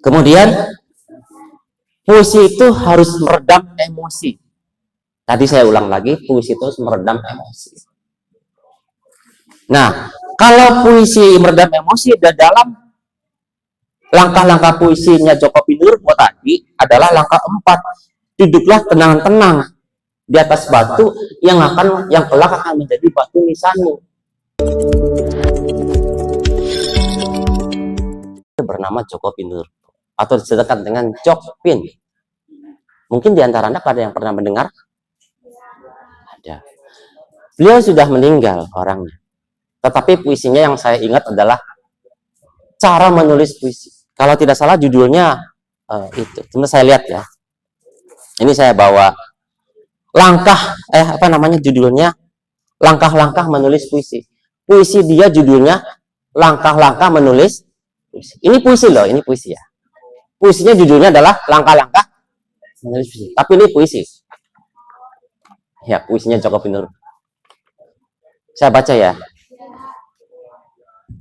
Kemudian puisi itu harus meredam emosi. Tadi saya ulang lagi, puisi itu harus meredam emosi. Nah, kalau puisi meredam emosi dalam langkah-langkah puisinya Joko Pinurbo tadi adalah langkah 4. Duduklah tenang-tenang di atas batu yang kelak akan menjadi batu nisanmu. Bernama Joko Pinurbo atau disebut dengan Jokpin. Mungkin di antara Anda ada yang pernah mendengar? Ada. Beliau sudah meninggal orangnya. Tetapi puisinya yang saya ingat adalah cara menulis puisi. Kalau tidak salah judulnya itu. Cuma saya lihat ya. Ini saya bawa judulnya langkah-langkah menulis puisi. Puisi dia judulnya langkah-langkah menulis puisi. Ini puisi loh, ini puisi ya. Puisinya judulnya adalah langkah-langkah menulis puisi. Tapi ini puisi. Ya, puisinya Joko Pinurbo. Saya baca ya.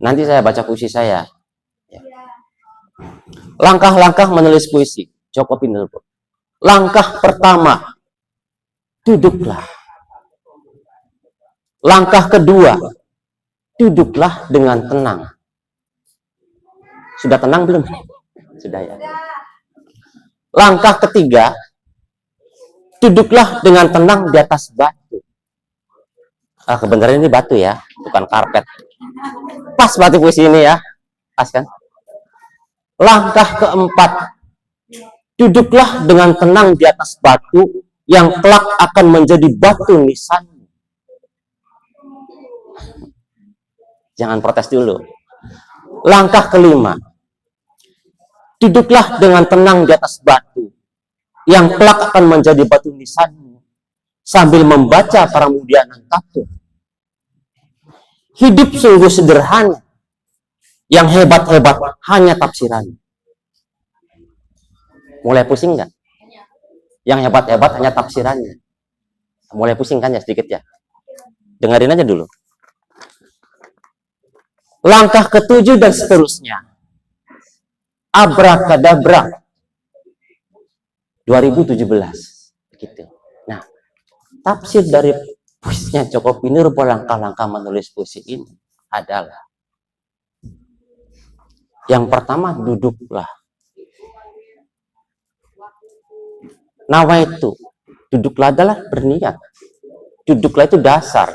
Nanti saya baca puisi saya. Langkah-langkah menulis puisi Joko Pinurbo. Langkah pertama, duduklah. Langkah kedua, duduklah dengan tenang. Sudah tenang belum? Sudah ya. Langkah ketiga, duduklah dengan tenang di atas batu. Kebenaran ini batu ya, bukan karpet. Pas batu puisi ini ya, pas kan? Langkah keempat, duduklah dengan tenang di atas batu yang kelak akan menjadi batu nisanmu. Jangan protes dulu. Langkah kelima, duduklah dengan tenang di atas batu yang kelak akan menjadi batu nisanmu sambil membaca Pramudiana Tatu. Hidup sungguh sederhana, yang hebat-hebat hanya tafsirannya. Mulai pusing nggak? Yang hebat-hebat hanya tafsirannya. Mulai pusing kan ya sedikit ya? Dengerin aja dulu. Langkah ketujuh dan seterusnya. Abrakadabra. 2017. Begitu. Nah, tafsir dari puisinya Joko Pinurbo langkah-langkah menulis puisi ini adalah yang pertama, duduklah. Nawaitu, duduklah adalah berniat. Duduklah itu dasar.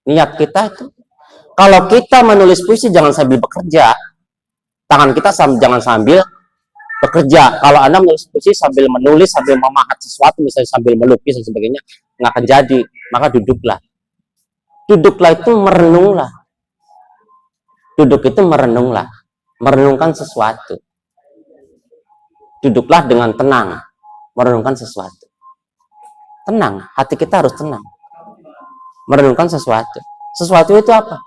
Niat kita itu. Kalau kita menulis puisi jangan sambil bekerja. Tangan kita jangan sambil bekerja. Kalau Anda menulis puisi sambil menulis, sambil memahat sesuatu, misalnya sambil melukis dan sebagainya, nggak akan jadi. Maka duduklah. Duduklah itu merenunglah. Duduk itu merenunglah. Merenungkan sesuatu. Duduklah dengan tenang. Merenungkan sesuatu. Tenang. Hati kita harus tenang. Merenungkan sesuatu. Sesuatu itu apa?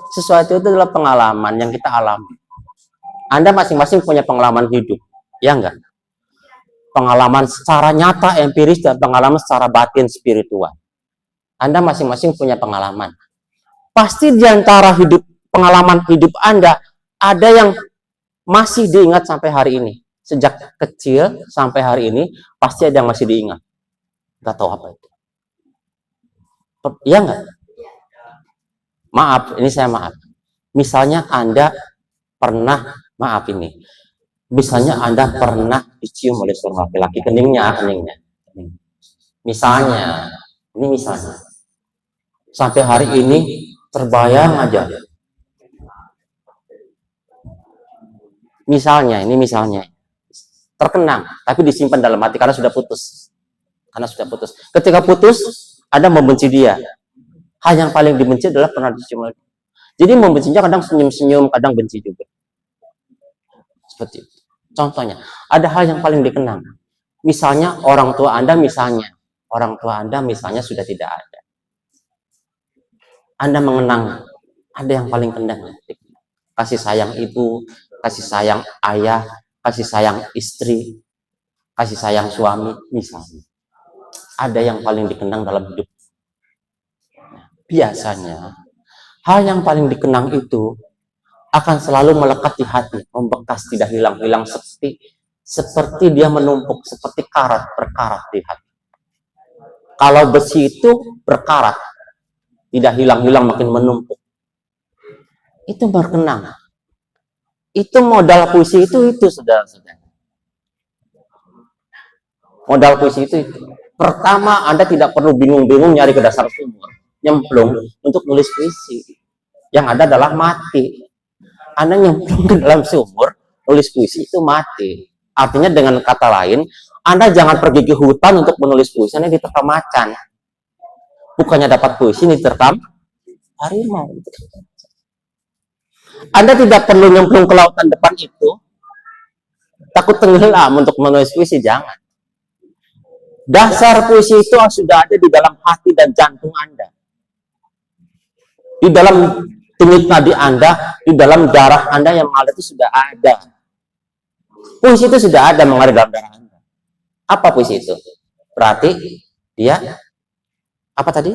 Sesuatu itu adalah pengalaman yang kita alami. Anda masing-masing punya pengalaman hidup. Ya enggak? Pengalaman secara nyata, empiris, dan pengalaman secara batin, spiritual. Anda masing-masing punya pengalaman. Pasti di antara pengalaman hidup Anda, ada yang masih diingat sampai hari ini. Sejak kecil sampai hari ini, pasti ada yang masih diingat. Nggak tahu apa itu. Iya nggak? Maaf, ini saya maaf. Misalnya Anda pernah, maaf ini. Misalnya Anda pernah dicium oleh seorang laki-laki, keningnya. Misalnya, ini misalnya. Sampai hari ini terbayang aja. Misalnya, ini misalnya. Terkenang, tapi disimpan dalam hati karena sudah putus. Ketika putus, Anda membenci dia. Hal yang paling dibenci adalah pernah dicium. Jadi membencinya kadang senyum-senyum, kadang benci juga. Seperti itu. Contohnya, ada hal yang paling dikenang. Misalnya orang tua Anda misalnya sudah tidak ada. Anda mengenang, ada yang paling kendang. Kasih sayang ibu, kasih sayang ayah, kasih sayang istri, kasih sayang suami, misalnya. Ada yang paling dikenang dalam hidup. Biasanya, hal yang paling dikenang itu akan selalu melekat di hati, membekas, tidak hilang-hilang, seperti dia menumpuk, seperti karat berkarat di hati. Kalau besi itu berkarat, tidak hilang-hilang, makin menumpuk, itu berkenang. Itu modal puisi itu saudara-saudara. Modal puisi itu. Pertama, Anda tidak perlu bingung-bingung nyari ke dasar sumur, nyemplung untuk nulis puisi. Yang ada adalah mati. Anda nyemplung ke dalam sumur, nulis puisi itu mati. Artinya dengan kata lain, Anda jangan pergi ke hutan untuk menulis puisi, Anda diterkam macan. Bukannya dapat puisi, diterkam harimau. Anda tidak perlu nyemplung ke lautan depan itu, takut tenggelam untuk menulis puisi, jangan. Dasar puisi itu sudah ada di dalam hati dan jantung Anda. Di dalam denyut nadi Anda, di dalam darah Anda yang mengalir itu sudah ada. Puisi itu sudah ada mengalir dalam darah Anda. Apa puisi itu? Berarti dia apa tadi?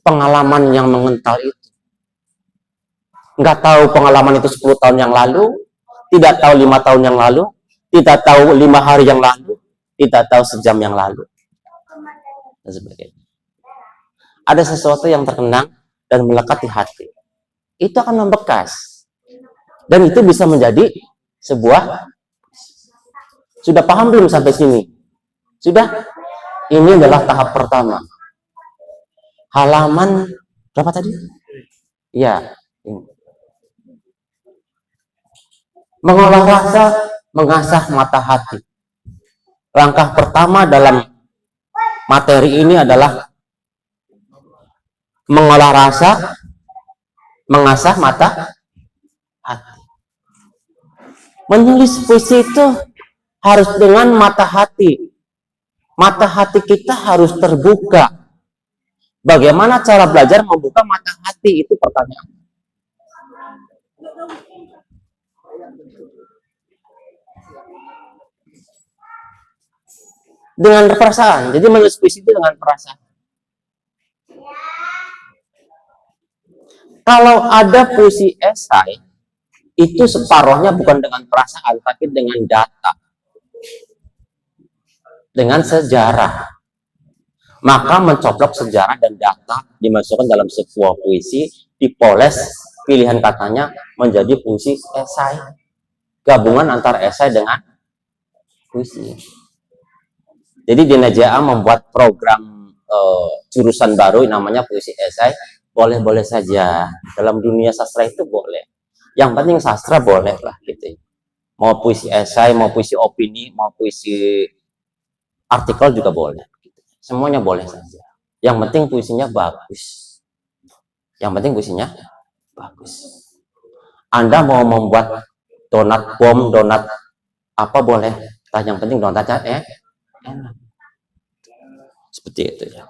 Pengalaman yang mengental itu. Nggak tahu pengalaman itu 10 tahun yang lalu, tidak tahu 5 tahun yang lalu, tidak tahu 5 hari yang lalu, tidak tahu sejam yang lalu. Dan sebagainya. Ada sesuatu yang terkenang dan melekat di hati. Itu akan membekas. Dan itu bisa menjadi sebuah. Sudah paham belum sampai sini? Sudah? Ini adalah tahap pertama. Halaman berapa tadi? Ya. Mengolah rasa, mengasah mata hati. Langkah pertama dalam materi ini adalah mengolah rasa, mengasah mata hati. Menulis puisi itu harus dengan mata hati. Mata hati kita harus terbuka. Bagaimana cara belajar membuka mata hati? Itu pertanyaan. Dengan perasaan. Jadi menulis puisi itu dengan perasaan. Kalau ada puisi esai, itu separuhnya bukan dengan perasaan, tapi dengan data. Dengan sejarah. Maka mencoplok sejarah dan data dimasukkan dalam sebuah puisi, dipoles pilihan katanya menjadi puisi esai. Gabungan antara esai dengan puisi. Jadi di NJA membuat program jurusan baru namanya puisi esai. Boleh-boleh saja. Dalam dunia sastra itu boleh. Yang penting sastra boleh lah gitu. Mau puisi esai, mau puisi opini, mau puisi artikel juga boleh. Semuanya boleh saja. Yang penting puisinya bagus. Yang penting puisinya bagus. Anda mau membuat donat bom, donat apa boleh. Yang penting donatnya enak. Seperti itu ya.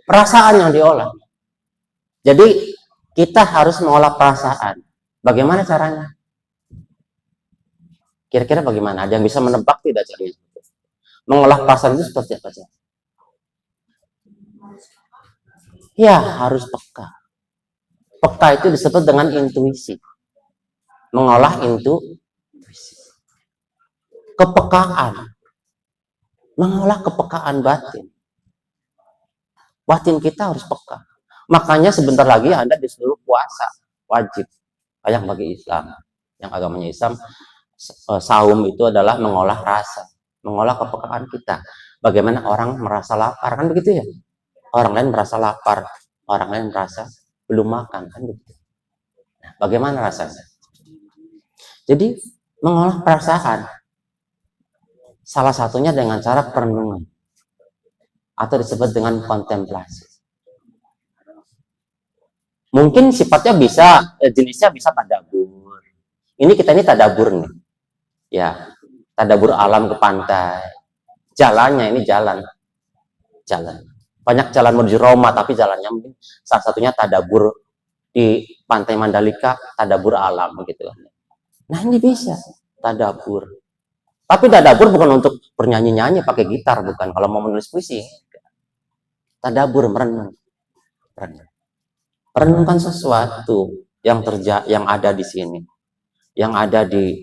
Perasaan yang diolah. Jadi kita harus mengolah perasaan. Bagaimana caranya? Kira-kira bagaimana? Ada yang bisa menebak tidak caranya? Mengolah perasaan itu seperti apa sih? Ya, harus peka. Peka itu disebut dengan intuisi. Mengolah intuisi. Kepekaan. Mengolah kepekaan batin. Batin kita harus peka. Makanya sebentar lagi Anda disuruh puasa. Wajib. Yang bagi Islam. Yang agamanya Islam, saum itu adalah mengolah rasa. Mengolah kepekaan kita. Bagaimana orang merasa lapar. Kan begitu ya? Orang lain merasa lapar. Orang lain merasa belum makan. Kan begitu. Nah, bagaimana rasanya? Jadi, mengolah perasaan. Salah satunya dengan cara perenungan. Atau disebut dengan kontemplasi. Mungkin sifatnya bisa, jenisnya bisa tadabur. Ini kita ini tadabur nih. Ya, tadabur alam ke pantai. Jalannya ini jalan. Banyak jalan menuju Roma, tapi jalannya mungkin salah satunya tadabur di pantai Mandalika, tadabur alam gitu. Nah, ini bisa tadabur. Tapi tadabur bukan untuk bernyanyi-nyanyi pakai gitar, bukan. Kalau mau menulis puisi, tadabur merenung. merenungkan sesuatu yang ada di sini, yang ada di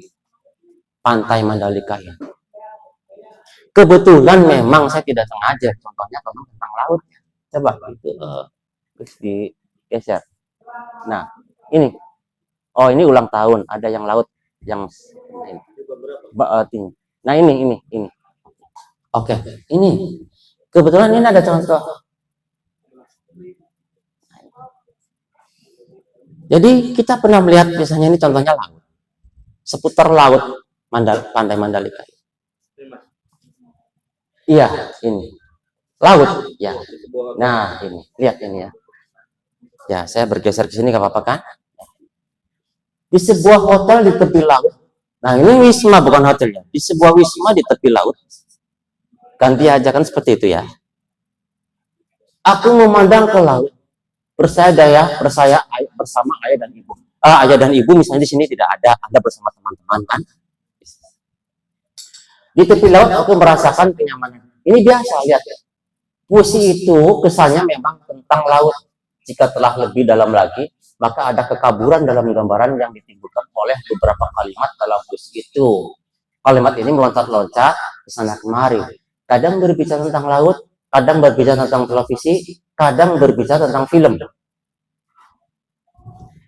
pantai Mandalika ini. Kebetulan memang saya tidak sengaja, contohnya tentang laut. Coba itu terus digeser. Nah, ini. Oh, ini ulang tahun, ada yang laut yang tinggi. Nah, ini. Oke, ini. Kebetulan ini ada contoh. Jadi kita pernah melihat biasanya ini contohnya laut. Seputar laut pantai Mandalika. Iya, ini. Laut, ya. Nah, ini. Lihat ini ya. Ya, saya bergeser ke sini gak apa-apa kan? Di sebuah hotel di tepi laut. Nah, ini wisma bukan hotel ya. Di sebuah wisma di tepi laut. Ganti aja kan seperti itu ya. Aku memandang ke laut. Bersama ayah dan ibu. Ayah dan ibu misalnya di sini tidak ada, Anda bersama teman-teman kan? Di tepi laut aku merasakan kenyamanan. Ini biasa, lihat ya. Puisi itu kesannya memang tentang laut. Jika telah lebih dalam lagi, maka ada kekaburan dalam gambaran yang ditimbulkan oleh beberapa kalimat dalam puisi itu. Kalimat ini meloncat-loncat ke sana kemari. Kadang berbicara tentang laut, kadang berbicara tentang televisi, kadang berbicara tentang film.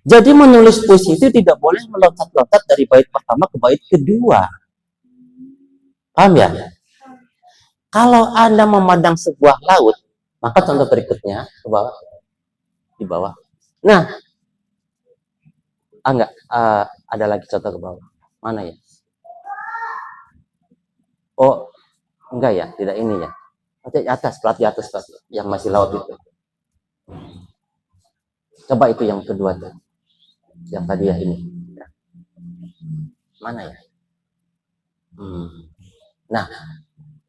Jadi menulis puisi itu tidak boleh meloncat-loncat dari bait pertama ke bait kedua. Paham ya? Kalau Anda memandang sebuah laut, maka contoh berikutnya ke bawah. Di bawah. Nah, enggak, ada lagi contoh ke bawah. Mana ya? Oh, enggak ya, tidak ini ya. Di atas, plat yang masih laut itu. Coba itu yang kedua tuh. Yang tadi ya ini. Mana ya? Nah,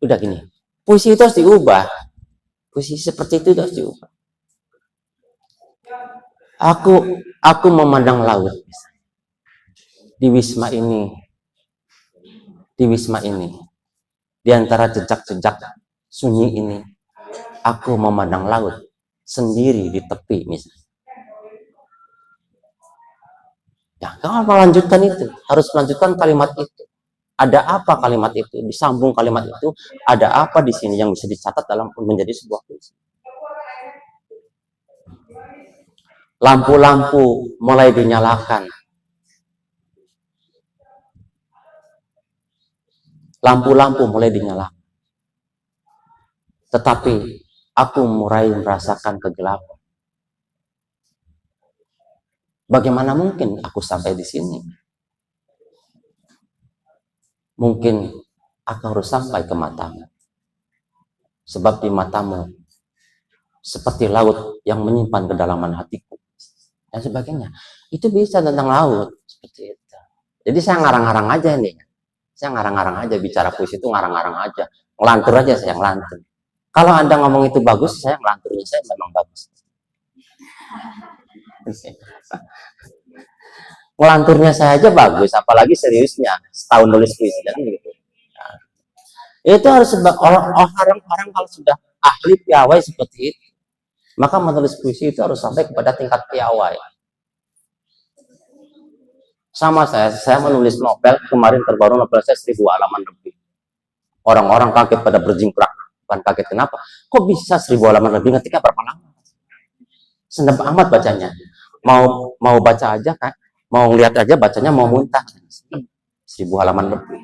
udah gini. Puisi itu harus diubah. Puisi seperti itu harus diubah. Aku memandang laut di wisma ini, di antara jejak-jejak sunyi ini, aku memandang laut sendiri di tepi misalnya. Ya, kalau melanjutkan itu, harus melanjutkan kalimat itu. Ada apa kalimat itu? Disambung kalimat itu, ada apa di sini yang bisa dicatat dalam menjadi sebuah puisi. Lampu-lampu mulai dinyalakan. Lampu-lampu mulai dinyalakan. Tetapi aku mulai merasakan kegelapan. Bagaimana mungkin aku sampai di sini? Mungkin aku harus sampai ke matamu. Sebab di matamu seperti laut yang menyimpan kedalaman hatiku. Dan sebagainya. Itu bisa tentang laut. Seperti itu. Jadi saya ngarang-ngarang aja ini. Saya ngarang-ngarang aja. Bicara puisi itu ngarang-ngarang aja. Ngelantur aja saya ngelantur. Kalau Anda ngomong itu bagus, saya ngelanturnya saya memang bagus. Ngelanturnya saya aja bagus. Apalagi seriusnya. Setahun nulis puisi. Dan gitu. Nah, itu harus orang-orang kalau sudah ahli piawai seperti itu. Maka menulis puisi itu harus sampai kepada tingkat piawai. Sama saya menulis novel, kemarin terbaru novel saya 1000 halaman lebih. Orang-orang kaget pada berjingkrak. Bukan kaget kenapa? Kok bisa 1000 halaman lebih ngetiknya berapa lama? Senang amat bacanya. Mau baca aja kan? Mau lihat aja bacanya mau muntah. 1000 halaman lebih.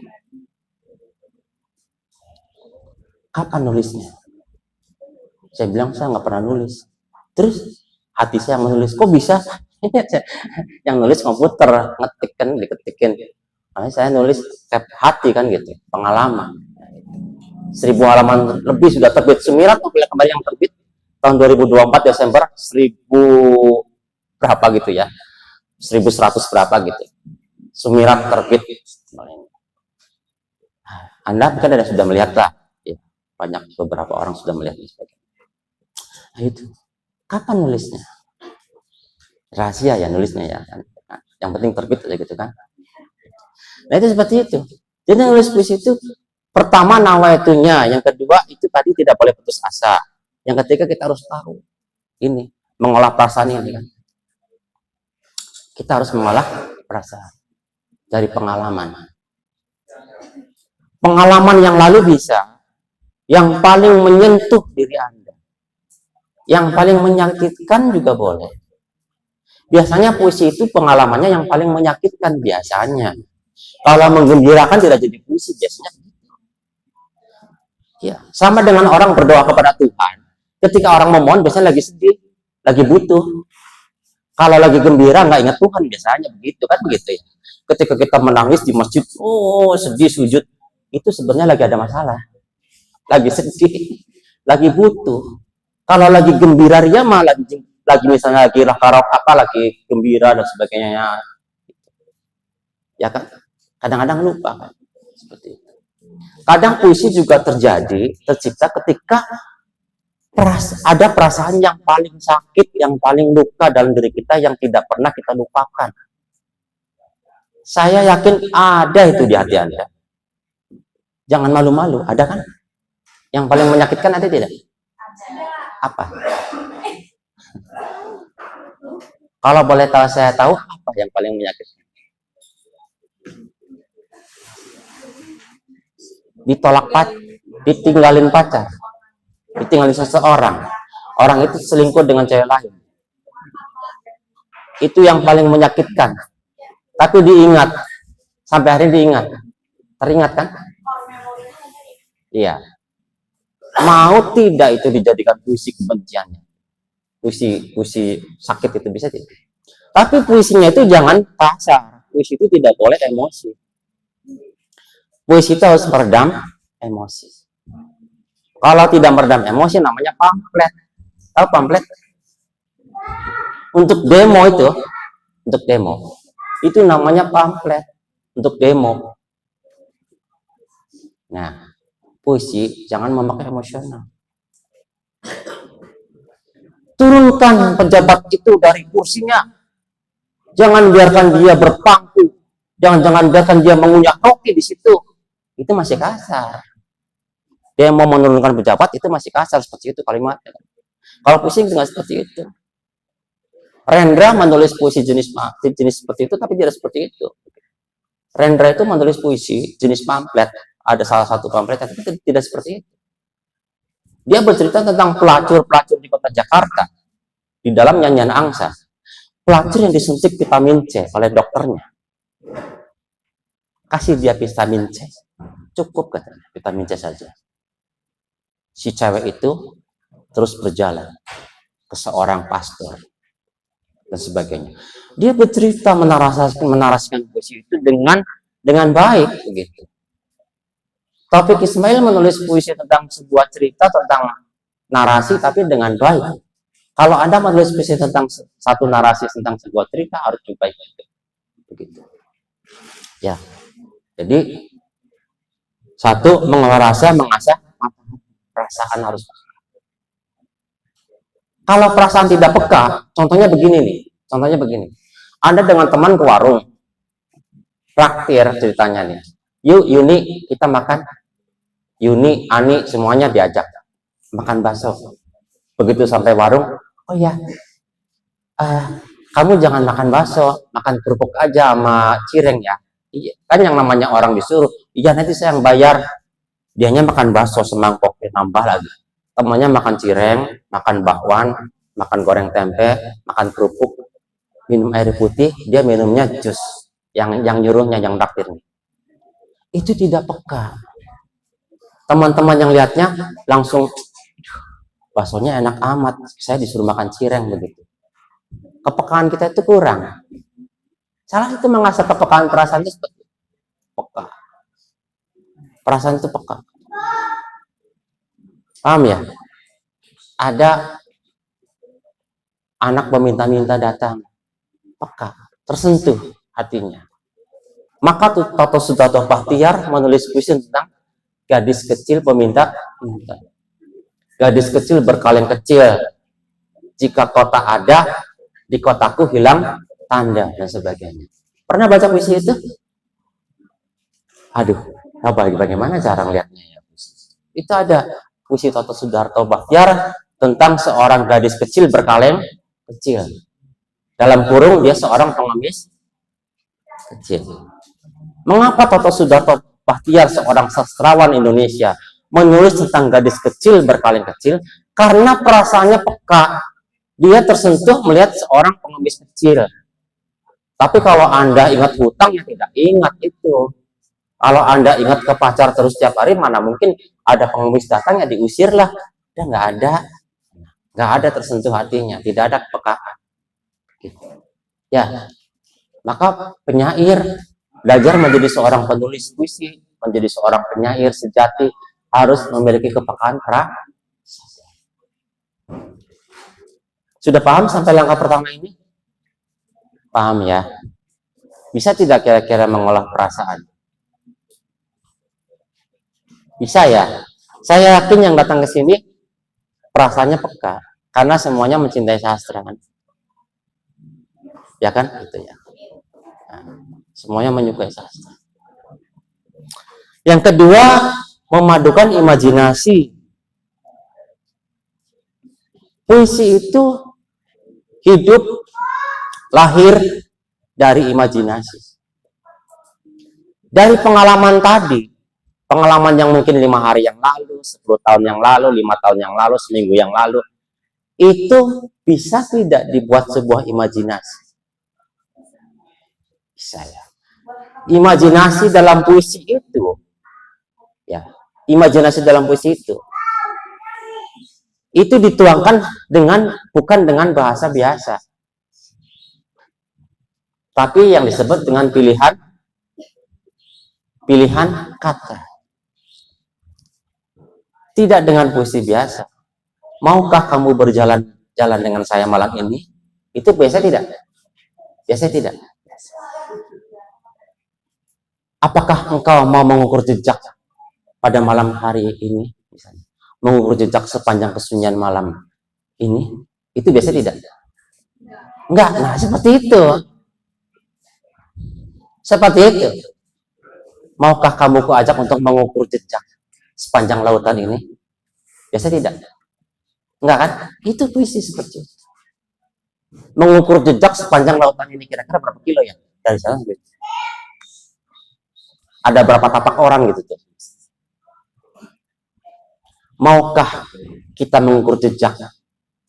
Kapan nulisnya? Saya bilang saya nggak pernah nulis. Terus hati saya menulis, kok bisa? Yang nulis komputer, diketikin. Makanya saya nulis hati kan gitu, pengalaman. 1000 halaman lebih sudah terbit. Sumirat novel kembali yang terbit tahun 2024 Desember 1000 berapa gitu ya, 1100 berapa gitu. Sumirat terbit. Anda kan sudah melihat lah, ya, banyak beberapa orang sudah melihat ini sebagainya. Nah itu, kapan nulisnya? Rahasia ya nulisnya ya. Yang penting terbit aja gitu kan. Nah itu seperti itu. Jadi nulis puisi itu pertama nawaitunya, yang kedua itu tadi tidak boleh putus asa. Yang ketiga kita harus tahu ini mengolah perasaan ini kan. Kita harus mengolah perasaan dari pengalaman. Pengalaman yang lalu bisa, yang paling menyentuh diri Anda, yang paling menyakitkan juga boleh. Biasanya puisi itu pengalamannya yang paling menyakitkan biasanya. Kalau menggembirakan tidak jadi puisi biasanya. Ya, sama dengan orang berdoa kepada Tuhan. Ketika orang memohon biasanya lagi sedih, lagi butuh. Kalau lagi gembira nggak ingat Tuhan biasanya begitu kan begitu ya. Ketika kita menangis di masjid, oh sedih sujud, itu sebenarnya lagi ada masalah, lagi sedih, lagi butuh. Kalau lagi gembira ria mah lagi misalnya lagi raka apa lagi gembira dan sebagainya, ya kan? Kadang-kadang lupa kan, seperti itu. Kadang puisi juga tercipta ketika ada perasaan yang paling sakit, yang paling luka dalam diri kita yang tidak pernah kita lupakan. Saya yakin ada itu di hati Anda. Jangan malu-malu, ada kan? Yang paling menyakitkan ada tidak? Apa? Kalau boleh tahu saya tahu apa yang paling menyakitkan? Ditolak ditinggalin pacar, ditinggalin seseorang, orang itu selingkuh dengan cewek lain. Itu yang paling menyakitkan. Tapi diingat, sampai hari diingat, teringat kan? Iya. Mau tidak itu dijadikan puisi kebenciannya, puisi sakit itu bisa tidak? Tapi puisinya itu jangan kasar. Puisi itu tidak boleh emosi. Puisi itu harus meredam emosi. Kalau tidak meredam emosi namanya pamflet. Tahu pamflet? Untuk demo itu namanya pamflet. Untuk demo. Nah, puisi jangan memakai emosional. Turunkan pejabat itu dari kursinya. Jangan biarkan dia berpangku. Jangan biarkan dia mengunyah koki di situ. Itu masih kasar. Dia mau menurunkan pejabat itu masih kasar seperti itu kalimatnya. Kalau puisi nggak seperti itu. Rendra menulis puisi jenis seperti itu, tapi tidak seperti itu. Rendra itu menulis puisi jenis pamflet. Ada salah satu pamflet, tapi tidak seperti itu. Dia bercerita tentang pelacur-pelacur di kota Jakarta. Di dalam nyanyian angsa. Pelacur yang disuntik vitamin C oleh dokternya. Kasih dia vitamin C. Cukup katanya, vitamin C saja. Si cewek itu terus berjalan ke seorang pastor dan sebagainya. Dia bercerita menarasikan puisi itu dengan baik begitu. Taufik Ismail menulis puisi tentang sebuah cerita tentang narasi tapi dengan baik. Kalau Anda menulis puisi tentang satu narasi tentang sebuah cerita harus baik begitu. Ya. Jadi satu mengolah rasa, mengasah perasaan harus. Kalau perasaan tidak peka, contohnya begini. Anda dengan teman ke warung, traktir ceritanya nih. Yuk Yuni kita makan. Yuni, Ani semuanya diajak makan bakso. Begitu sampai warung, oh ya, kamu jangan makan bakso, makan kerupuk aja sama cireng ya. Iya, kan yang namanya orang disuruh. Iya nanti saya yang bayar. Dianya makan bakso semangkok nambah lagi. Temannya makan cireng, makan bakwan, makan goreng tempe, makan kerupuk, minum air putih, dia minumnya jus. Yang nyuruhnya, yang traktirnya. Itu tidak peka. Teman-teman yang lihatnya langsung, baksonya enak amat, saya disuruh makan cireng begitu. Kepekaan kita itu kurang. Salah satu mengasah kepekaan perasaan itu seperti peka. Perasaan itu peka. Paham ya? Ada anak meminta-minta datang. Peka, tersentuh hatinya. Maka Toto Sudarto Bachtiar menulis puisi tentang gadis kecil peminta. Gadis kecil berkaleng kecil. Jika kota ada, di kotaku hilang tanda dan sebagainya. Pernah baca puisi itu? Aduh, bagaimana cara melihatnya ya? Itu ada puisi Toto Sudarto Bachtiar tentang seorang gadis kecil berkaleng kecil. Dalam kurung dia seorang pengemis kecil. Mengapa Toto Sudarto Bachtiar, seorang sastrawan Indonesia, menulis tentang gadis kecil berkaleng kecil? Karena perasaannya peka. Dia tersentuh melihat seorang pengemis kecil. Tapi kalau Anda ingat hutang, ya tidak ingat itu. Kalau Anda ingat ke pacar terus setiap hari, mana mungkin ada pengemis datang ya diusir lah. Ya nggak ada. Nggak ada tersentuh hatinya. Tidak ada kepekaan. Gitu. Ya, maka penyair belajar menjadi seorang penulis puisi, menjadi seorang penyair sejati, harus memiliki kepekaan perasaan. Sudah paham sampai langkah pertama ini? Paham ya? Bisa tidak kira-kira mengolah perasaan? Bisa ya? Saya yakin yang datang ke sini perasaannya peka, karena semuanya mencintai sastra kan? Ya kan? Itu ya. Nah, semuanya menyukai sastra. Yang kedua, memadukan imajinasi. Puisi itu hidup, lahir dari imajinasi. Dari pengalaman tadi, pengalaman yang mungkin 5 hari yang lalu, 10 tahun yang lalu, 5 tahun yang lalu, seminggu yang lalu, itu bisa tidak dibuat sebuah imajinasi? Bisa ya. Imajinasi dalam puisi itu, ya, imajinasi dalam puisi itu dituangkan bukan dengan bahasa biasa, tapi yang disebut dengan pilihan kata. Tidak dengan puisi biasa. Maukah kamu berjalan-jalan dengan saya malam ini? Itu biasa tidak? Biasa tidak? Apakah engkau mau mengukur jejak pada malam hari ini? Misalnya, mengukur jejak sepanjang kesunyian malam ini? Itu biasa tidak? Enggak. Nah, seperti itu. Seperti itu. Maukah kamu kuajak untuk mengukur jejak sepanjang lautan ini? Biasa tidak? Enggak kan? Itu puisi seperti itu. Mengukur jejak sepanjang lautan ini kira-kira berapa kilo ya? Dari sana sampai ada berapa tapak orang gitu tuh. Maukah kita mengukur jejak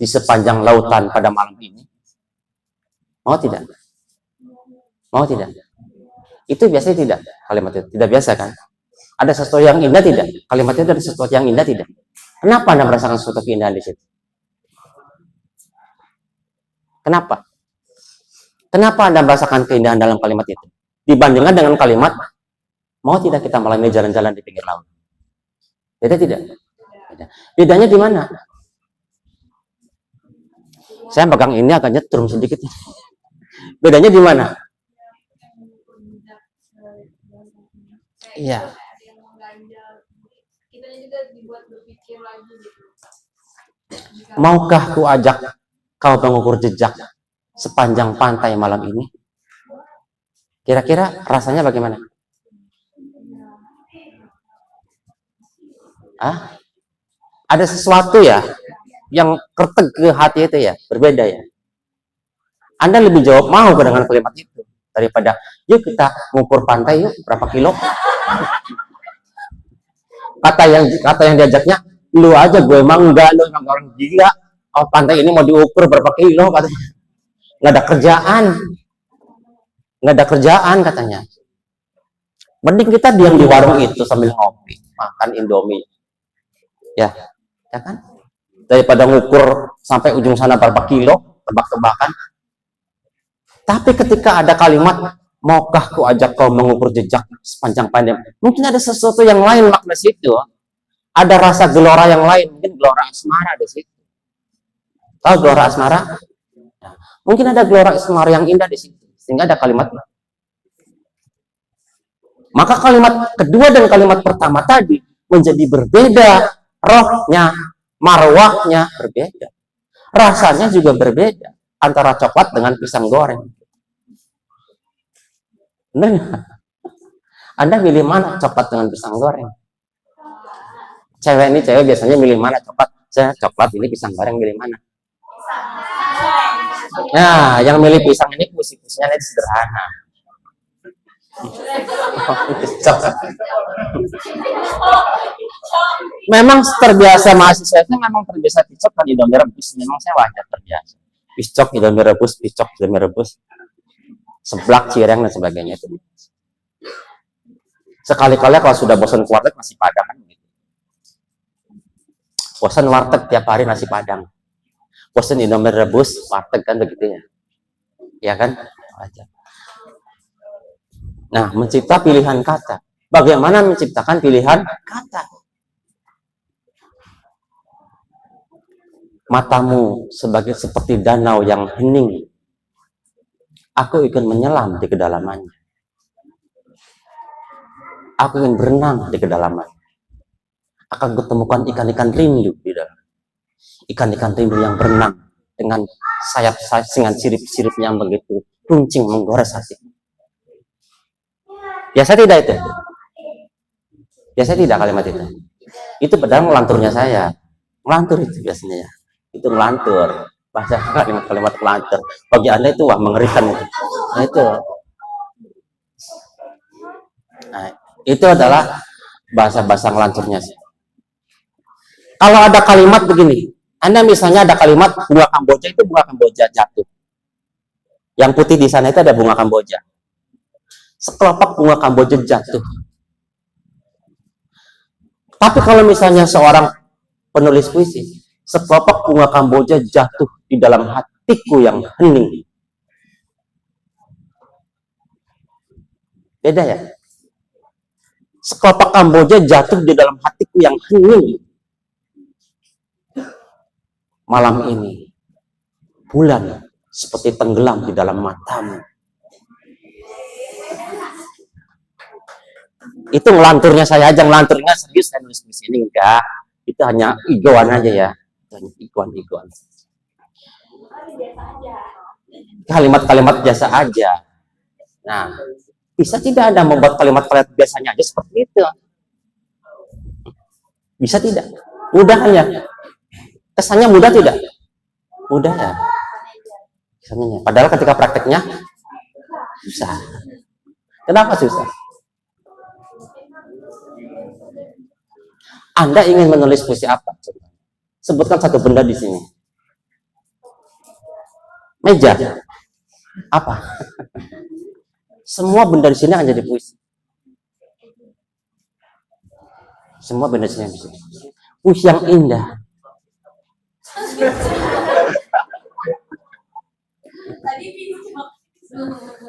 di sepanjang lautan pada malam ini? Mau tidak? Mau tidak? Itu biasanya tidak. Kalimat itu tidak biasa kan? Ada sesuatu yang indah tidak? Kalimat itu ada sesuatu yang indah tidak? Kenapa Anda merasakan sesuatu keindahan di situ? Kenapa? Kenapa Anda merasakan keindahan dalam kalimat itu? Dibandingkan dengan kalimat, mau tidak kita malam ini jalan-jalan di pinggir laut? Beda tidak? Beda. Bedanya di mana? Saya pegang ini agak nyetrum sedikit. Bedanya di mana? Iya. Maukah ku ajak kau mengukur jejak sepanjang pantai malam ini? Kira-kira rasanya bagaimana? Ah? Ada sesuatu ya yang kerteg ke hati itu ya, berbeda ya. Anda lebih jawab mau dengan kalimat itu daripada yuk kita mengukur pantai yuk berapa kilo. Kata yang diajaknya, lu aja, gue emang enggak, lu emang orang gila. Oh, pantai ini mau diukur berapa kilo katanya. Nggak ada kerjaan katanya. Mending kita diam di warung itu sambil ngopi, makan Indomie. Ya kan? Daripada ngukur sampai ujung sana berapa kilo, tebak-tebakan. Tapi ketika ada kalimat, maukah ku ajak kau mengukur jejak sepanjang panjang, mungkin ada sesuatu yang lain makna situ. Ada rasa gelora yang lain, mungkin gelora asmara di situ. Tahu gelora asmara? Nah, mungkin ada gelora asmara yang indah di situ, sehingga ada kalimat. Maka kalimat kedua dan kalimat pertama tadi menjadi berbeda, rohnya, marwahnya berbeda, rasanya juga berbeda antara coklat dengan pisang goreng. Benar? Anda milih mana, coklat dengan pisang goreng? Cewek biasanya milih mana, coklat? Saya coklat, ini pisang goreng, milih mana? Nah, yang milih pisang ini puisi-puisinya ini sederhana. Memang terbiasa mahasiswa itu memang terbiasa picok kan Indomie rebus. Memang saya wajar terbiasa. Picok, Indomie rebus, picok, Indomie rebus, seblak, cireng dan sebagainya itu. Sekali-kali kalau sudah bosan warteg nasi padang kan gitu. Bosan warteg tiap hari nasi padang. Bosan Indomie rebus, warteg kan begitu ya. Ya kan? Wajar. Nah, mencipta pilihan kata. Bagaimana menciptakan pilihan kata? Matamu seperti danau yang hening. Aku ingin menyelam di kedalamannya. Aku ingin berenang di kedalaman. Akan kutemukan ikan-ikan rindu di dalam. Ikan-ikan rindu yang berenang dengan sayap-sayap dengan sirip-siripnya yang begitu runcing menggores hati. Biasa tidak itu? Biasa tidak kalimat itu? Itu padahal ngelanturnya saya. Ngelantur itu biasanya ya. Itu ngelantur. Bahasa kalimat-kalimat ngelantur. Bagi Anda itu wah mengerikan itu. Nah itu. Nah, itu adalah bahasa-bahasa ngelanturnya sih. Kalau ada kalimat begini, Anda misalnya ada kalimat bunga Kamboja, itu bunga Kamboja jatuh. Yang putih di sana itu ada bunga Kamboja. Sekelopak bunga Kamboja jatuh. Tapi kalau misalnya seorang penulis puisi, sekelopak bunga Kamboja jatuh di dalam hatiku yang hening. Beda ya? Sekelopak Kamboja jatuh di dalam hatiku yang hening. Malam ini, bulan seperti tenggelam di dalam matamu. Itu ngelanturnya saya aja, ngelanturnya serius saya nulis di sini enggak. Itu hanya igoan aja ya. Itu hanya igoan. Kalimat-kalimat biasa aja. Nah, bisa tidak Anda membuat kalimat-kalimat biasanya aja seperti itu? Bisa tidak? Mudah kan ya? Kesannya mudah tidak? Mudah ya? Kesannya. Padahal ketika prakteknya susah. Kenapa susah? Anda ingin menulis puisi apa? Sebutkan satu benda di sini. Meja. Apa? Semua benda di sini akan jadi puisi. Semua benda di sini bisa. Puisi yang indah.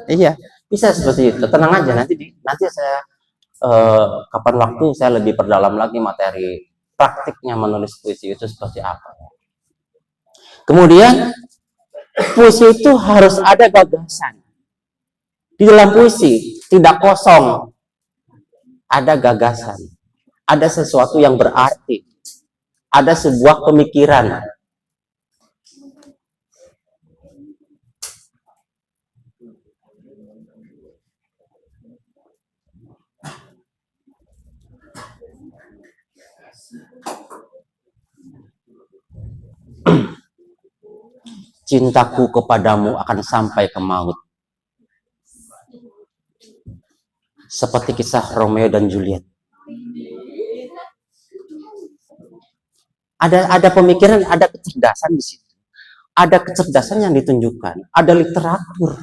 Iya, bisa seperti itu. Tenang aja, nanti saya kapan waktu saya lebih perdalam lagi materi praktiknya menulis puisi itu seperti apa. Kemudian puisi itu harus ada gagasan. Di dalam puisi tidak kosong, ada gagasan, ada sesuatu yang berarti, ada sebuah pemikiran. Cintaku kepadamu akan sampai ke maut. Seperti kisah Romeo dan Juliet. Ada pemikiran, ada kecerdasan di situ. Ada kecerdasan yang ditunjukkan, ada literatur.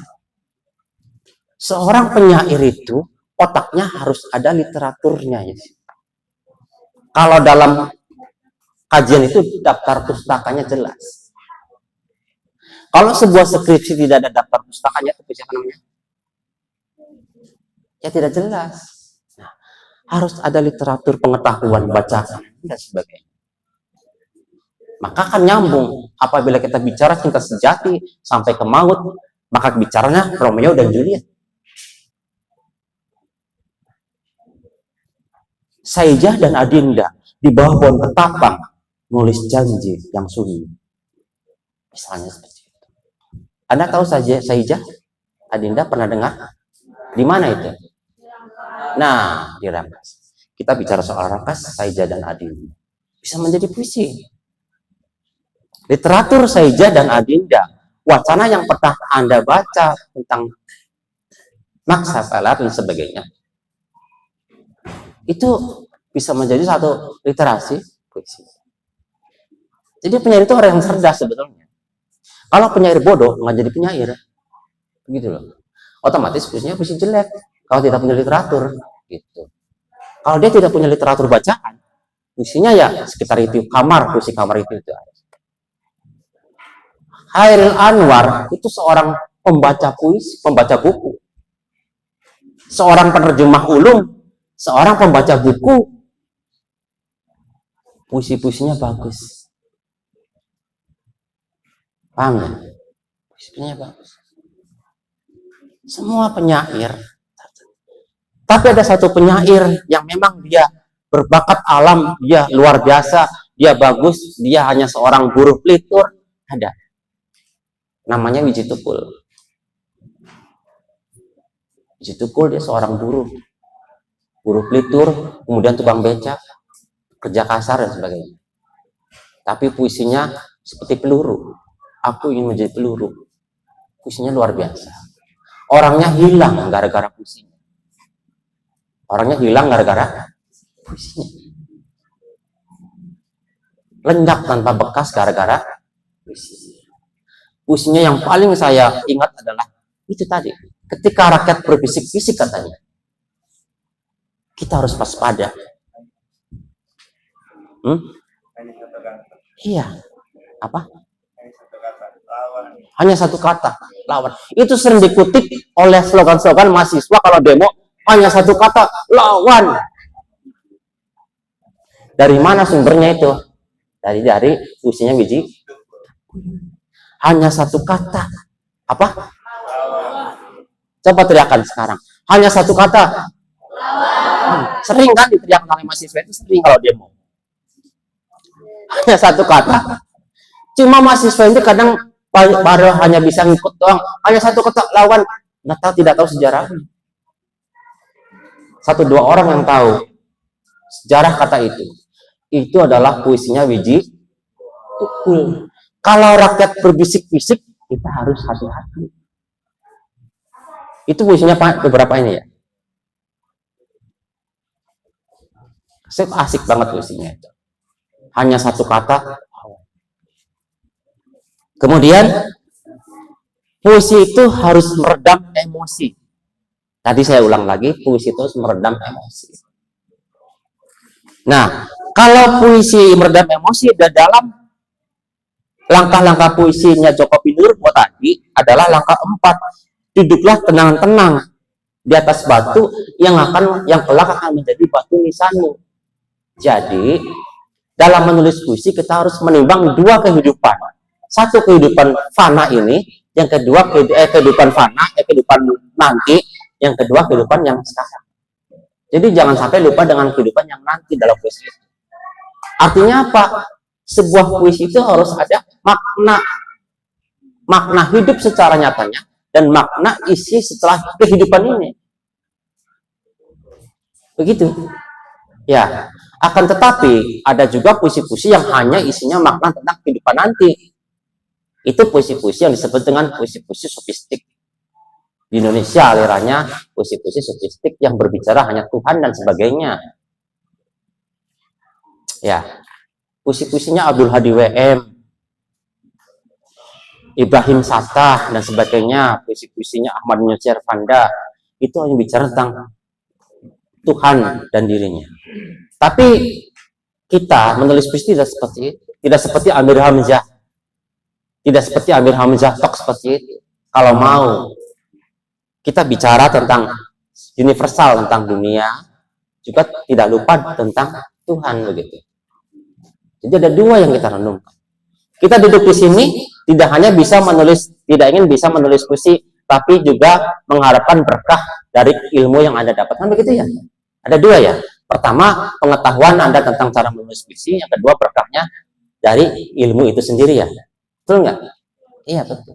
Seorang penyair itu otaknya harus ada literaturnya ya. Kalau dalam kajian itu daftar pustakanya jelas. Kalau sebuah skripsi tidak ada daftar pustakanya, itu apa namanya? Ya tidak jelas. Nah, harus ada literatur pengetahuan, bacaan, dan sebagainya. Maka akan nyambung. Apabila kita bicara cinta sejati sampai ke maut, maka bicaranya Romeo dan Juliet. Saijah dan Adinda di bawah pohon ketapang nulis janji yang sunyi. Misalnya seperti itu. Anda tahu saja Saijah? Adinda pernah dengar? Di mana itu? Nah, di Rangkas. Kita bicara soal Rangkas, Saijah dan Adinda. Bisa menjadi puisi. Literatur Saijah dan Adinda wacana yang pernah Anda baca tentang maksa pelet dan sebagainya, itu bisa menjadi satu literasi puisi. Jadi penyair itu orang yang cerdas sebetulnya. Kalau penyair bodoh nggak jadi penyair, begitu loh. Otomatis puisinya puisi jelek kalau tidak punya literatur, gitu. Kalau dia tidak punya literatur bacaan, puisinya ya sekitar itu, puisi kamar itu. Hairil Anwar itu seorang pembaca puisi, pembaca buku, seorang penerjemah ulum, seorang pembaca buku. Puisi-puisinya bagus. Paham ya? Puisinya bagus. Semua penyair. Tapi ada satu penyair yang memang dia berbakat alam, dia luar biasa, dia bagus, dia hanya seorang buruh pelitur. Ada. Namanya Wiji Tukul. Wiji Tukul dia seorang buruh pelitur, kemudian tukang beca, kerja kasar dan sebagainya. Tapi puisinya seperti peluru. Aku ingin menjadi peluru. Puisinya luar biasa. Orangnya hilang gara-gara puisinya. Lenyap tanpa bekas gara-gara puisinya. Puisinya yang paling saya ingat adalah itu tadi. Ketika rakyat berbisik-bisik katanya, kita harus waspada. Iya. Apa? Hanya satu kata, lawan. Itu sering dikutip oleh slogan-slogan mahasiswa kalau demo, hanya satu kata, lawan. Dari mana sumbernya itu? Dari puisinya Wiji. Hanya satu kata. Apa? Coba teriakan sekarang. Hanya satu kata. Sering kan diteriakan oleh mahasiswa itu, sering kalau demo. Hanya satu kata. Cuma mahasiswa itu kadang baru hanya bisa ngikut doang. Hanya satu kata, lawan. Tidak tahu sejarah. Satu dua orang yang tahu sejarah kata itu. Itu adalah puisinya Wiji Tukul. Kalau rakyat berbisik-bisik, kita harus hati-hati. Itu puisinya beberapa ini ya. Asik banget puisinya itu. Hanya satu kata. Kemudian puisi itu harus meredam emosi. Tadi saya ulang lagi, puisi itu harus meredam emosi. Nah, kalau puisi meredam emosi dalam langkah-langkah puisinya Joko Pinurbo tadi adalah langkah 4. Duduklah tenang-tenang di atas batu yang kelak akan menjadi batu nisanmu. Jadi, dalam menulis puisi kita harus menimbang dua kehidupan. Satu kehidupan fana ini, yang kedua kehidupan fana, kehidupan nanti, yang kedua kehidupan yang sekarang. Jadi jangan sampai lupa dengan kehidupan yang nanti dalam puisi itu. Artinya apa? Sebuah puisi itu harus ada makna hidup secara nyatanya dan makna isi setelah kehidupan ini. Begitu. Ya, akan tetapi ada juga puisi-puisi yang hanya isinya makna tentang kehidupan nanti. Itu puisi-puisi yang disebut dengan puisi-puisi sofistik. Di Indonesia alirannya puisi-puisi sofistik yang berbicara hanya Tuhan dan sebagainya. Ya, puisi-puisinya Abdul Hadi WM, Ibrahim Sattah dan sebagainya, puisi-puisinya Ahmad Nyocer Fanda, itu hanya bicara tentang Tuhan dan dirinya. Tapi kita menulis puisi tidak seperti itu, tidak seperti Amir Hamzah. Tidak seperti Amir Hamzah tok seperti itu. Kalau mau kita bicara tentang universal, tentang dunia, juga tidak lupa tentang Tuhan begitu. Jadi ada dua yang kita renungkan. Kita duduk di sini tidak hanya bisa tidak ingin bisa menulis puisi, tapi juga mengharapkan berkah dari ilmu yang Anda dapatkan begitu ya. Ada dua ya. Pertama, pengetahuan Anda tentang cara menulis puisi, yang kedua berkahnya dari ilmu itu sendiri ya. Betul nggak? Iya betul.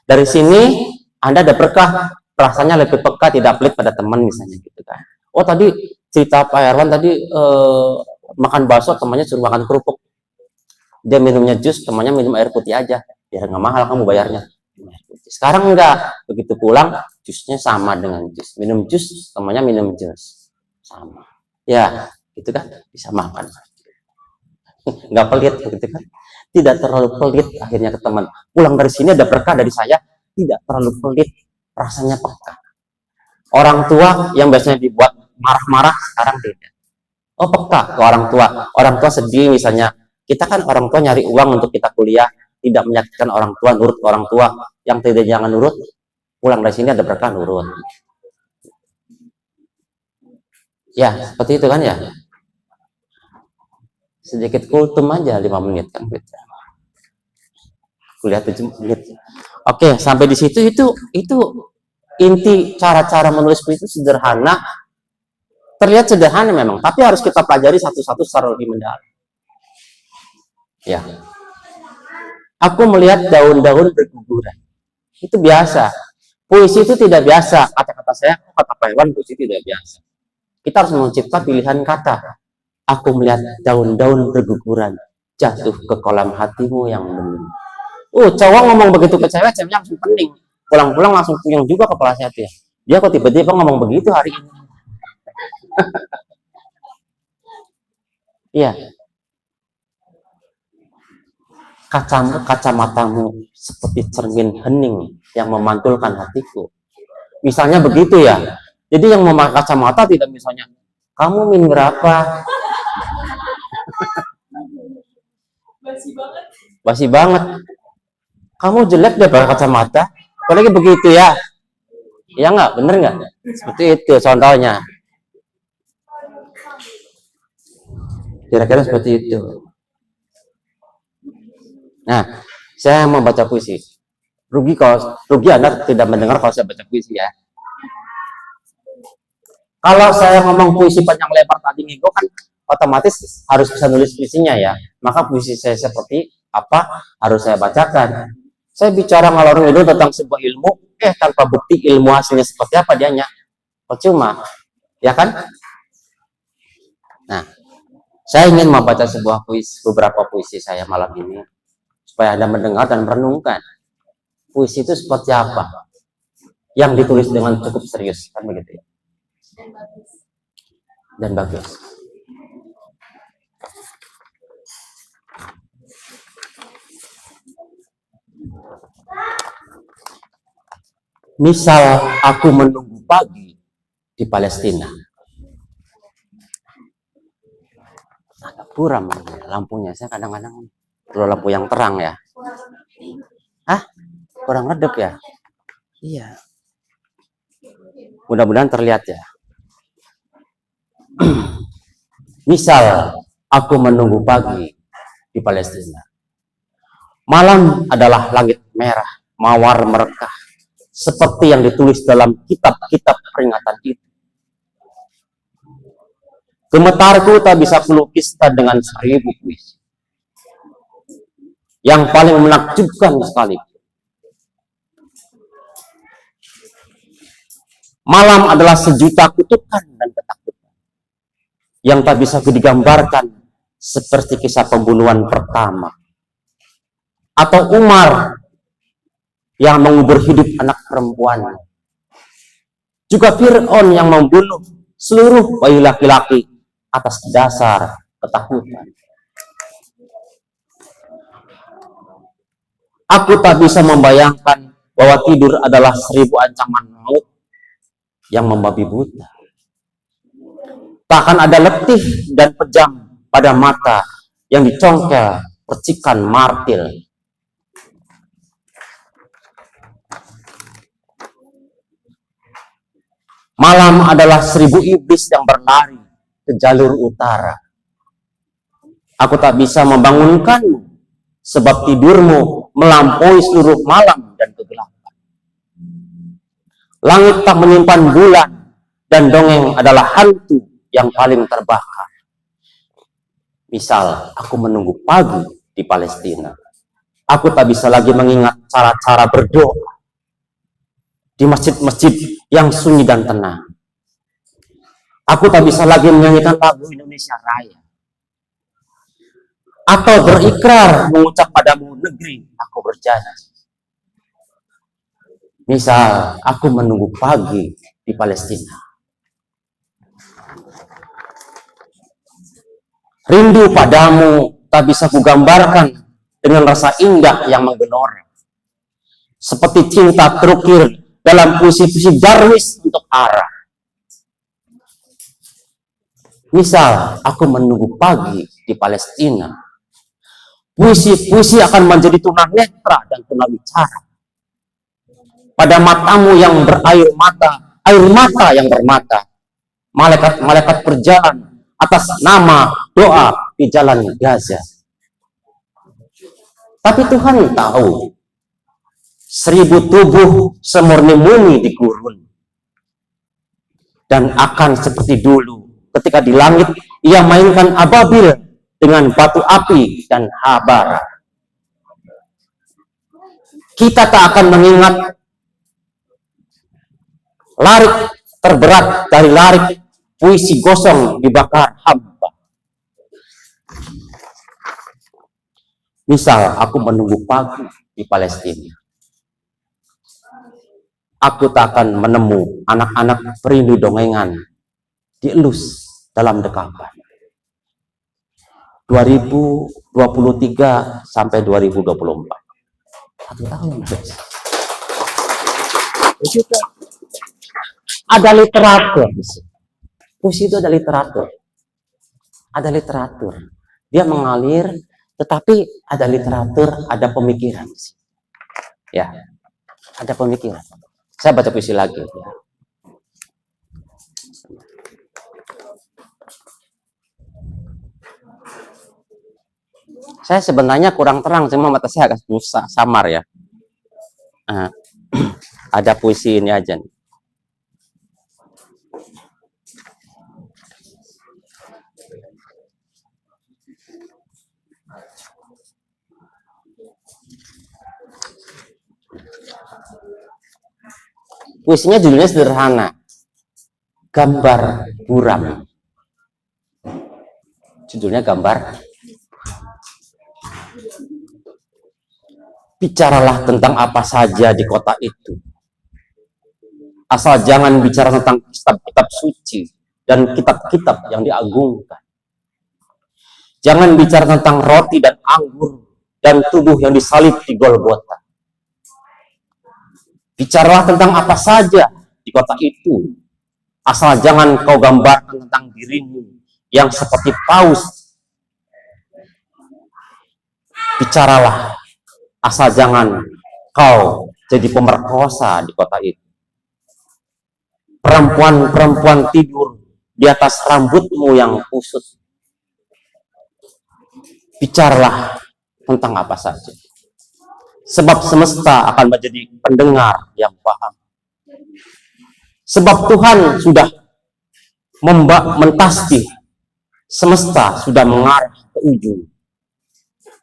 Dari sini Anda ada berkah, rasanya lebih peka, tidak pelit pada teman misalnya gitu kan. Oh tadi cerita Pak Herwan tadi makan bakso, temannya suruh makan kerupuk. Dia minumnya jus, temannya minum air putih aja. biar nggak mahal kamu bayarnya. Sekarang enggak, begitu pulang jusnya sama dengan jus, minum jus temannya minum jus sama, ya itu kan bisa makan, nggak pelit begitu kan, tidak terlalu pelit akhirnya ke teman. Pulang dari sini ada berkah dari saya, tidak terlalu pelit, rasanya peka. Orang tua yang biasanya dibuat marah-marah sekarang tidak. Oh peka ke orang tua sedih misalnya, kita kan orang tua nyari uang untuk kita kuliah, tidak menyakitkan orang tua, nurut ke orang tua. Yang tidak jangan nurut, pulang dari sini ada berkah nurut. Ya seperti itu kan ya, sedikit kultum aja 5 menit kan gitu. Kuliah 7 menit. Oke, sampai di situ itu inti cara-cara menulis puisi itu sederhana. Terlihat sederhana memang, tapi harus kita pelajari satu-satu secara lebih mendalam. Ya. Aku melihat daun-daun berguguran. Itu biasa. Puisi itu tidak biasa. Kata-kata saya, kata Pak Iwan, puisi tidak biasa. Kita harus mencipta pilihan kata. Aku melihat daun-daun berguguran jatuh ke kolam hatimu yang bening. Cowok ngomong begitu ke cewek, ceweknya langsung pening. Pulang-pulang langsung puyeng juga kepala saya tuh. Dia kok tiba-tiba ngomong begitu hari ini. Iya. Kacamatamu seperti cermin hening yang memantulkan hatiku. Misalnya begitu ya. Jadi yang memakai kacamata tidak misalnya, kamu min berapa? Basi banget. Kamu jelek deh pakai kacamata. Apalagi begitu ya. Ya nggak, bener nggak? Seperti itu contohnya. Kira-kira seperti itu. Nah, saya mau baca puisi. Rugi Anda tidak mendengar kalau saya baca puisi ya. Kalau saya ngomong puisi panjang lebar tadi ngigo kan otomatis harus bisa nulis puisinya ya. Maka puisi saya seperti apa harus saya bacakan. Saya bicara ngalor ngidul tentang sebuah ilmu, tanpa bukti ilmu hasilnya seperti apa dianya. Percuma, ya kan? Nah, saya ingin membaca beberapa puisi saya malam ini supaya Anda mendengar dan merenungkan puisi itu seperti apa yang ditulis dengan cukup serius, kan begitu ya? Dan bagus. Misal aku menunggu pagi di Palestina. Agak buram lampunya, saya kadang-kadang perlu lampu yang terang ya. Kurang redep ya? Iya. Mudah-mudahan terlihat ya. Misal aku menunggu pagi di Palestina. Malam adalah langit merah, mawar merekah, seperti yang ditulis dalam kitab-kitab peringatan itu. Gemetarku tak bisa kulukiskan dengan 1000 puisi. Yang paling menakjubkan sekali. Malam adalah sejuta kutukan dan ketakutan yang tak bisa digambarkan, seperti kisah pembunuhan pertama, atau Umar yang mengubur hidup anak perempuan, juga Fir'aun yang membunuh seluruh bayi laki-laki atas dasar ketakutan. Aku tak bisa membayangkan bahwa tidur adalah 1000 ancaman maut yang membabi buta. Takkan ada letih dan pejam pada mata yang dicongkel percikan martil. Malam adalah 1000 iblis yang berlari ke jalur utara. Aku tak bisa membangunkanmu, sebab tidurmu melampaui seluruh malam dan kegelapan. Langit tak menyimpan bulan, dan dongeng adalah hantu yang paling terbakar. Misal aku menunggu pagi di Palestina. Aku tak bisa lagi mengingat cara-cara berdoa di masjid-masjid yang sunyi dan tenang. Aku tak bisa lagi menyanyikan lagu Indonesia Raya. atau berikrar mengucap padamu, negeri aku berjanji. Misal, aku menunggu pagi di Palestina. Rindu padamu tak bisa kugambarkan dengan rasa indah yang menggelora. Seperti cinta terukir dalam puisi-puisi Darwis untuk arah. Misal, aku menunggu pagi di Palestina. Puisi-puisi akan menjadi tunanetra dan tunawicara. Pada matamu yang berair mata, air mata yang bermata, malaikat-malaikat berjalan atas nama doa di jalan Gaza. Tapi Tuhan tahu, 1000 tubuh semurni-murni di gurun. Dan akan seperti dulu, ketika di langit ia mainkan ababil dengan batu api dan habara. Kita tak akan mengingat larik terberat dari larik puisi gosong dibakar hampa. Misal, aku menunggu pagi di Palestina. Aku tak akan menemu anak-anak perindu dongengan dielus dalam dekapan. 2023 sampai 2024. 1 tahun. Ada literatur. Puisi itu ada literatur. Ada literatur. Dia mengalir, tetapi ada literatur, ada pemikiran. Ya, ada pemikiran. Saya baca puisi lagi. Ya. Saya sebenarnya kurang terang, cuma mata saya agak susah, samar ya. Ada puisi ini aja nih. Puisinya judulnya sederhana, Gambar Buram. Judulnya Gambar. Bicaralah tentang apa saja di kota itu. Asal jangan bicara tentang kitab-kitab suci dan kitab-kitab yang diagungkan. Jangan bicara tentang roti dan anggur dan tubuh yang disalib di Golgota. Bicaralah tentang apa saja di kota itu. Asal jangan kau gambarkan tentang dirimu yang seperti paus. Bicaralah, asal jangan kau jadi pemerkosa di kota itu. Perempuan-perempuan tidur di atas rambutmu yang kusut. Bicaralah tentang apa saja. Sebab semesta akan menjadi pendengar yang paham. Sebab Tuhan sudah mentasbih, semesta sudah mengarah ke ujung.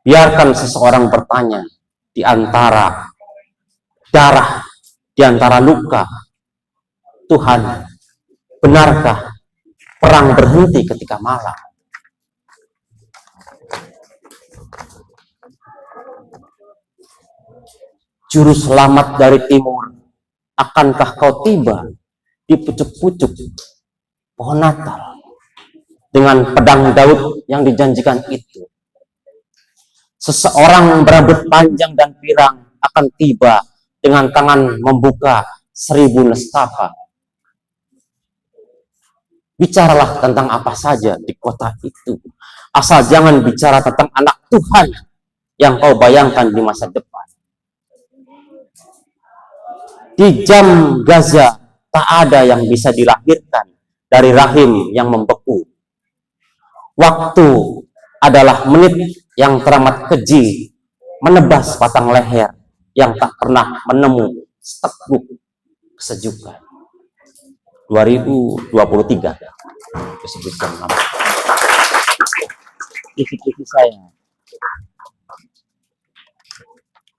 Biarkan seseorang bertanya di antara darah, di antara luka, Tuhan, benarkah perang berhenti ketika malam? Juru selamat dari timur, akankah kau tiba di pucuk-pucuk pohon Natal dengan pedang Daud yang dijanjikan itu? Seseorang berambut panjang dan pirang akan tiba dengan tangan membuka 1000 nestapa. Bicaralah tentang apa saja di kota itu, asal jangan bicara tentang anak Tuhan yang kau bayangkan di masa depan. Di jam Gaza tak ada yang bisa dilahirkan dari rahim yang membeku. Waktu adalah menit yang teramat keji, menebas batang leher yang tak pernah menemu seteguk kesejukan. 2023. Puisi saya.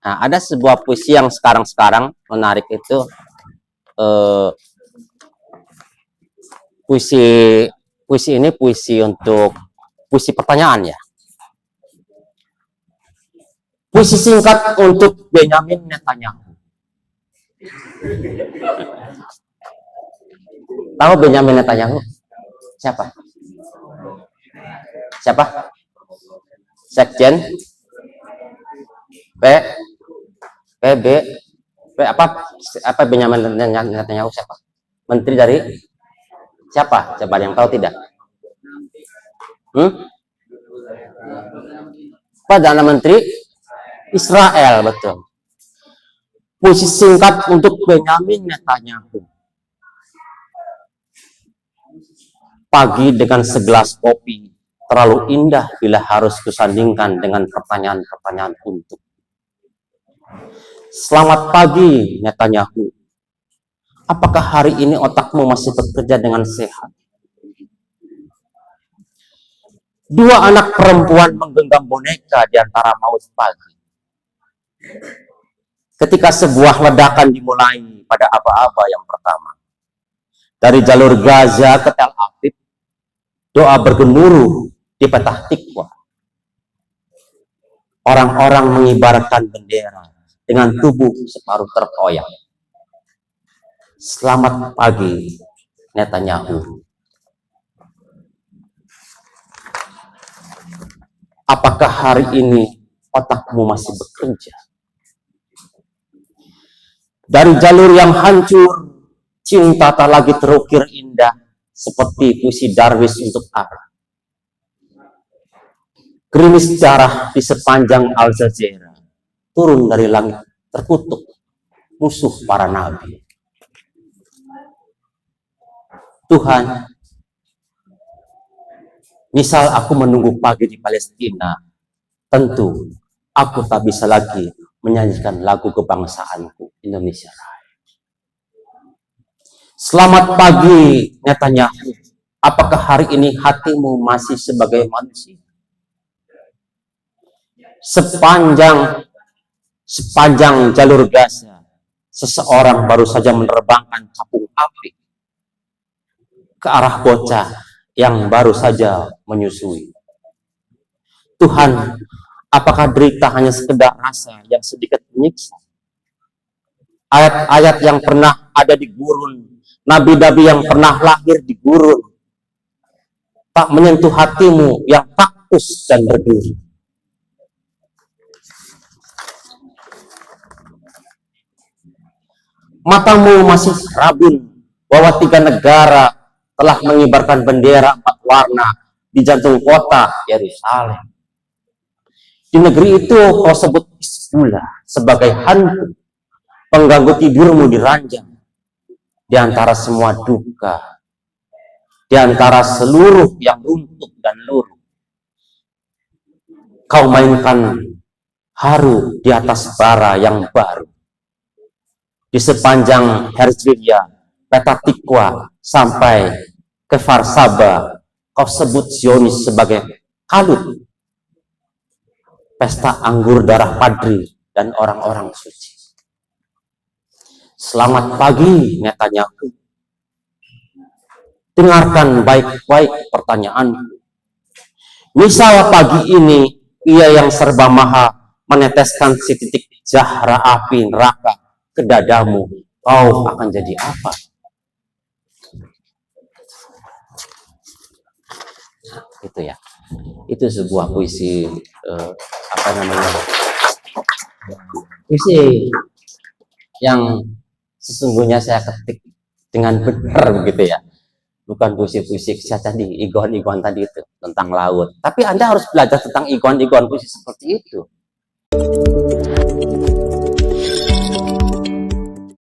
Nah, ada sebuah puisi yang sekarang menarik itu, puisi ini puisi untuk puisi pertanyaan ya. Puisi singkat untuk Benyamin Netanyahu. Tahu Benyamin Netanyahu? Siapa? Siapa? Sekjen PB apa Benyamin Netanyahu siapa? Menteri dari siapa? Coba yang tahu tidak? Perdana Menteri Israel, betul. Puisi singkat untuk Benyamin Netanyahu. Pagi dengan segelas kopi terlalu indah bila harus kusandingkan dengan pertanyaan-pertanyaan untuk. Selamat pagi Netanyahu. Apakah hari ini otakmu masih bekerja dengan sehat? Dua anak perempuan menggenggam boneka di antara maut pagi. Ketika sebuah ledakan dimulai pada aba-aba yang pertama. Dari jalur Gaza ke Tel Aviv, doa bergemuruh di Petah Tikwa. Orang-orang mengibarkan bendera dengan tubuh separuh terkoyak. Selamat pagi, Netanyahu. Apakah hari ini otakmu masih bekerja? Dari jalur yang hancur, cinta tak lagi terukir indah seperti puisi Darwis untuk apa? Gerimis darah di sepanjang Al Jazeera turun dari langit terkutuk musuh para nabi. Tuhan, misal aku menunggu pagi di Palestina, tentu aku tak bisa lagi menyanyikan lagu kebangsaanku Indonesia Raya. Selamat pagi Netanyahu. Apakah hari ini hatimu masih sebagai manusia? Sepanjang jalur Gaza, seseorang baru saja menerbangkan capung api ke arah bocah yang baru saja menyusui. Tuhan, apakah derita hanya sekedar rasa yang sedikit menyiksa? Ayat-ayat yang pernah ada di gurun, nabi-nabi yang pernah lahir di gurun, tak menyentuh hatimu yang takut dan berduri. Matamu masih rabun bahwa 3 negara telah mengibarkan bendera 4 warna di jantung kota Yerusalem. Di negeri itu kau sebut Hizbullah sebagai hantu pengganggu tidurmu di ranjang. Di antara semua duka, di antara seluruh yang runtuh dan luruh, kau mainkan haru di atas bara yang baru. Di sepanjang Herzliya, Petah Tikwa, sampai ke Farsaba, kau sebut Zionis sebagai kalut, pesta anggur darah padri dan orang-orang suci. Selamat pagi Netanyahu. Dengarkan baik-baik pertanyaanku. Misal pagi ini ia yang serba maha meneteskan setitik jahra api neraka ke dadamu, kau akan jadi apa? Itu ya. Itu sebuah puisi puisi yang sesungguhnya saya ketik dengan benar begitu ya. Bukan puisi-puisi saya tadi, igon-igon tadi itu tentang laut. Tapi Anda harus belajar tentang igon-igon puisi seperti itu.